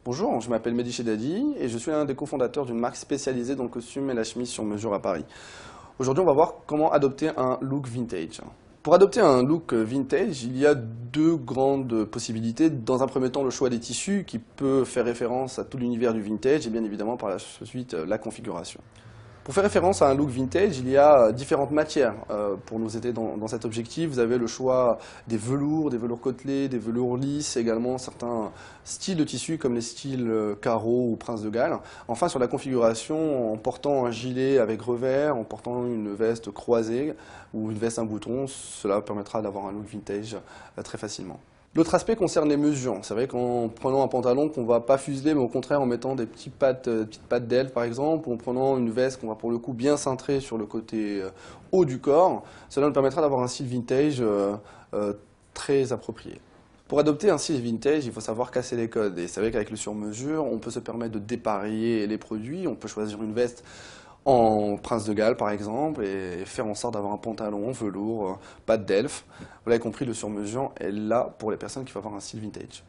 Bonjour, je m'appelle Mehdi Chedadi et je suis l'un des cofondateurs d'une marque spécialisée dans le costume et la chemise sur mesure à Paris. Aujourd'hui, on va voir comment adopter un look vintage. Pour adopter un look vintage, il y a deux grandes possibilités. Dans un premier temps, le choix des tissus qui peut faire référence à tout l'univers du vintage et bien évidemment par la suite la configuration. Pour faire référence à un look vintage, il y a différentes matières pour nous aider dans cet objectif. Vous avez le choix des velours côtelés, des velours lisses, également certains styles de tissus comme les styles carreau ou prince de Galles. Enfin, sur la configuration, en portant un gilet avec revers, en portant une veste croisée ou une veste à bouton, cela permettra d'avoir un look vintage très facilement. L'autre aspect concerne les mesures. C'est vrai qu'en prenant un pantalon qu'on ne va pas fuseler, mais au contraire en mettant des petites pattes d'ailes par exemple, ou en prenant une veste qu'on va pour le coup bien cintrer sur le côté haut du corps, cela nous permettra d'avoir un style vintage très approprié. Pour adopter un style vintage, il faut savoir casser les codes. Et c'est vrai qu'avec le sur-mesure, on peut se permettre de dépareiller les produits. On peut choisir une veste en prince de Galles par exemple et faire en sorte d'avoir un pantalon en velours, pattes d'elfe. Vous l'avez compris, le sur-mesure est là pour les personnes qui veulent avoir un style vintage.